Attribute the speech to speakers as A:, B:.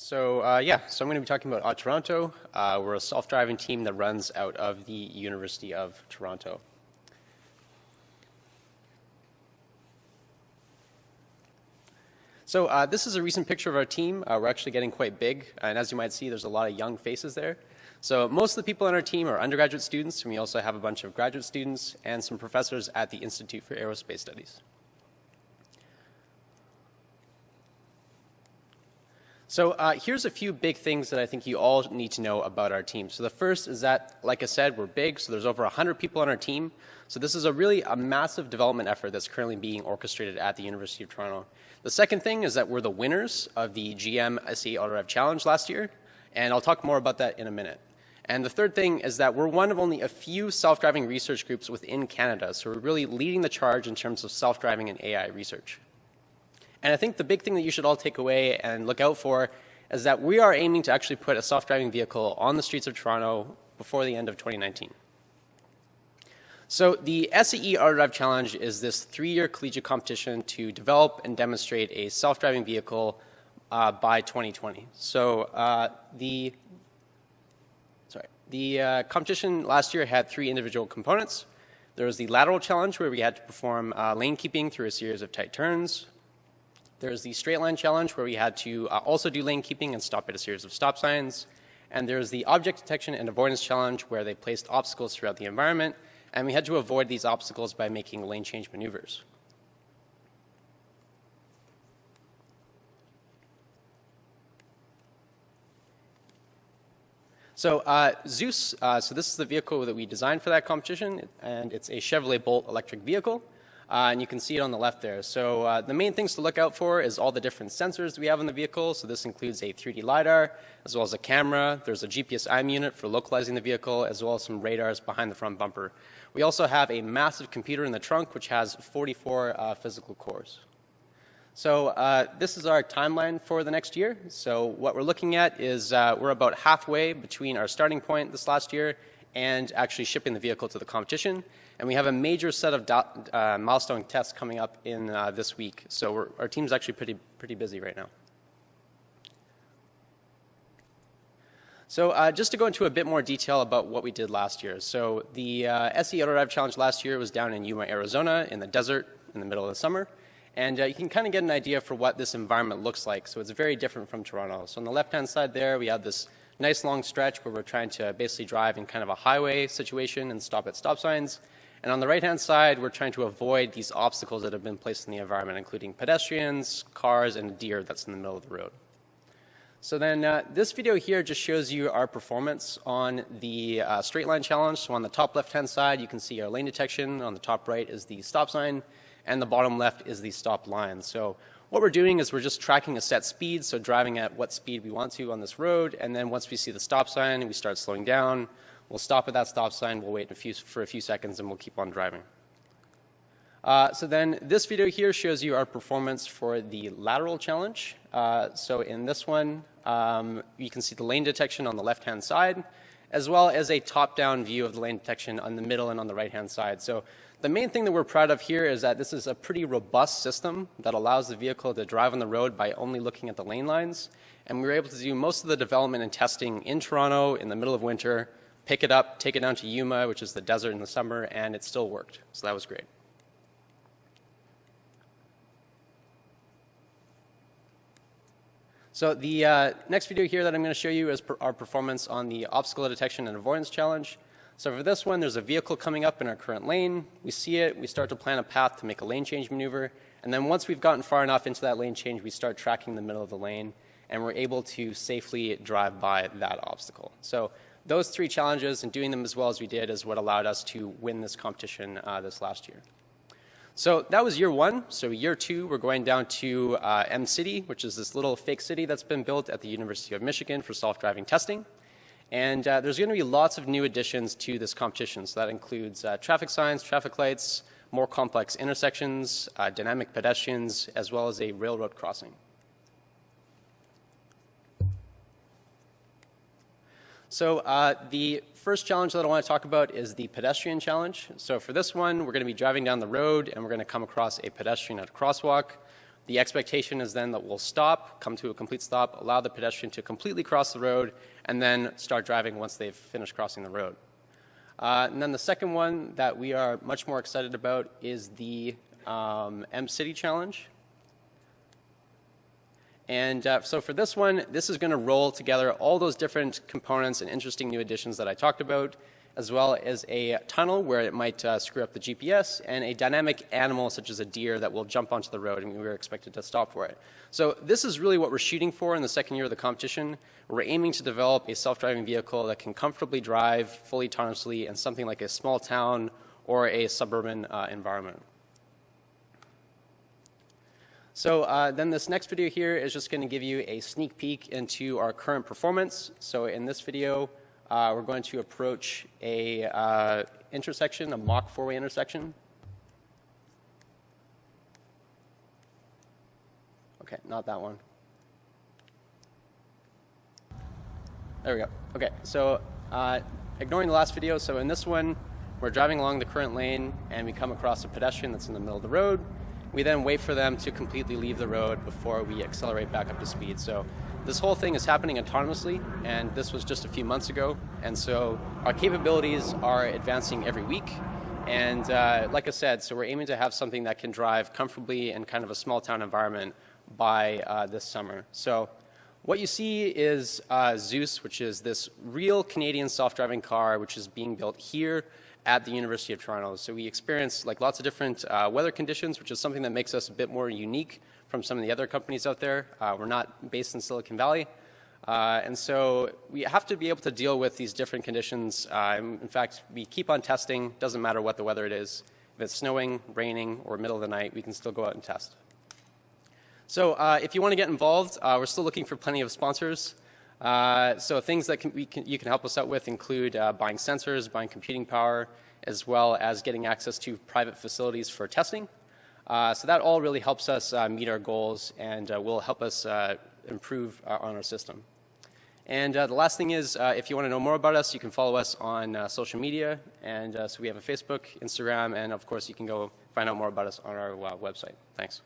A: So I'm going to be talking about aUToronto. We're a self-driving team that runs out of the University of Toronto. So this is a recent picture of our team. We're actually getting quite big, and as you might see, there's a lot of young faces there. So most of the people on our team are undergraduate students, and we also have a bunch of graduate students and some professors at the Institute for Aerospace Studies. So here's a few big things that I think you all need to know about our team. So the first is that, like I said, we're big, so there's over 100 people on our team. So this is really a massive development effort that's currently being orchestrated at the University of Toronto. The second thing is that we're the winners of the GM SAE AutoDrive Challenge last year, and I'll talk more about that in a minute. And the third thing is that we're one of only a few self-driving research groups within Canada, so we're really leading the charge in terms of self-driving and AI research. And I think the big thing that you should all take away and look out for is that we are aiming to actually put a self-driving vehicle on the streets of Toronto before the end of 2019. So the SAE AutoDrive Challenge is this 3-year collegiate competition to develop and demonstrate a self-driving vehicle by 2020. So the competition last year had 3 individual components. There was the Lateral challenge, where we had to perform lane keeping through a series of tight turns. There's the Straight Line challenge, where we had to also do lane keeping and stop at a series of stop signs. And there's the Object Detection and Avoidance challenge, where they placed obstacles throughout the environment, and we had to avoid these obstacles by making lane change maneuvers. So Zeus, so this is the vehicle that we designed for that competition, and it's a Chevrolet Bolt electric vehicle. And you can see it on the left there. So the main things to look out for is all the different sensors we have in the vehicle. So this includes a 3D LiDAR, as well as a camera. There's a GPS IM unit for localizing the vehicle, as well as some radars behind the front bumper. We also have a massive computer in the trunk, which has 44 physical cores. So this is our timeline for the next year. So what we're looking at is we're about halfway between our starting point this last year and actually shipping the vehicle to the competition. And we have a major set of milestone tests coming up in this week. So our team's actually pretty busy right now. So just to go into a bit more detail about what we did last year. So the SAE AutoDrive Challenge last year was down in Yuma, Arizona, in the desert in the middle of the summer. And you can kind of get an idea for what this environment looks like. So it's very different from Toronto. So on the left-hand side there, we have this nice long stretch where we're trying to basically drive in kind of a highway situation and stop at stop signs. And on the right-hand side, we're trying to avoid these obstacles that have been placed in the environment, including pedestrians, cars, and a deer that's in the middle of the road. So then this video here just shows you our performance on the Straight Line challenge. So on the top left-hand side, you can see our lane detection. On the top right is the stop sign, and the bottom left is the stop line. So what we're doing is we're just tracking a set speed, so driving at what speed we want to on this road, and then once we see the stop sign, we start slowing down. We'll stop at that stop sign, we'll wait for a few seconds, and we'll keep on driving. So then this video here shows you our performance for the Lateral challenge. So in this one, you can see the lane detection on the left-hand side, as well as a top-down view of the lane detection on the middle and on the right-hand side. So the main thing that we're proud of here is that this is a pretty robust system that allows the vehicle to drive on the road by only looking at the lane lines. And we were able to do most of the development and testing in Toronto in the middle of winter, pick it up, take it down to Yuma, which is the desert in the summer, and it still worked. So that was great. So the next video here that I'm going to show you is our performance on the Obstacle Detection and Avoidance Challenge. So for this one, there's a vehicle coming up in our current lane. We see it, we start to plan a path to make a lane change maneuver, and then once we've gotten far enough into that lane change, we start tracking the middle of the lane, and we're able to safely drive by that obstacle. So those 3 challenges and doing them as well as we did is what allowed us to win this competition this last year. So that was year 1. So year 2, we're going down to MCity, which is this little fake city that's been built at the University of Michigan for self-driving testing. And there's going to be lots of new additions to this competition. So that includes traffic signs, traffic lights, more complex intersections, dynamic pedestrians, as well as a railroad crossing. So the first challenge that I want to talk about is the pedestrian challenge. So for this one, we're going to be driving down the road, and we're going to come across a pedestrian at a crosswalk. The expectation is then that we'll stop, come to a complete stop, allow the pedestrian to completely cross the road, and then start driving once they've finished crossing the road. And then the second one that we are much more excited about is the MCity challenge. And so for this one, this is going to roll together all those different components and interesting new additions that I talked about, as well as a tunnel where it might screw up the GPS, and a dynamic animal such as a deer that will jump onto the road, and we were expected to stop for it. So this is really what we're shooting for in the second year of the competition. We're aiming to develop a self-driving vehicle that can comfortably drive fully autonomously in something like a small town or a suburban environment. So then this next video here is just going to give you a sneak peek into our current performance. So in this video, we're going to approach a intersection, a mock four-way intersection. Okay, not that one. There we go. Okay, so ignoring the last video, so in this one, we're driving along the current lane, and we come across a pedestrian that's in the middle of the road. We then wait for them to completely leave the road before we accelerate back up to speed. So this whole thing is happening autonomously, and this was just a few months ago. And so our capabilities are advancing every week. And like I said, so we're aiming to have something that can drive comfortably in kind of a small town environment by this summer. So what you see is Zeus, which is this real Canadian self-driving car, which is being built here at the University of Toronto. So we experience like lots of different weather conditions, which is something that makes us a bit more unique from some of the other companies out there. We're not based in Silicon Valley. And so we have to be able to deal with these different conditions. In fact, we keep on testing. Doesn't matter what the weather it is. If it's snowing, raining, or middle of the night, we can still go out and test. So if you want to get involved, we're still looking for plenty of sponsors. So things that you can help us out with include buying sensors, buying computing power, as well as getting access to private facilities for testing. So that all really helps us meet our goals and will help us improve on our system. And the last thing is, if you want to know more about us, you can follow us on social media. And so we have a Facebook, Instagram, and of course you can go find out more about us on our website. Thanks.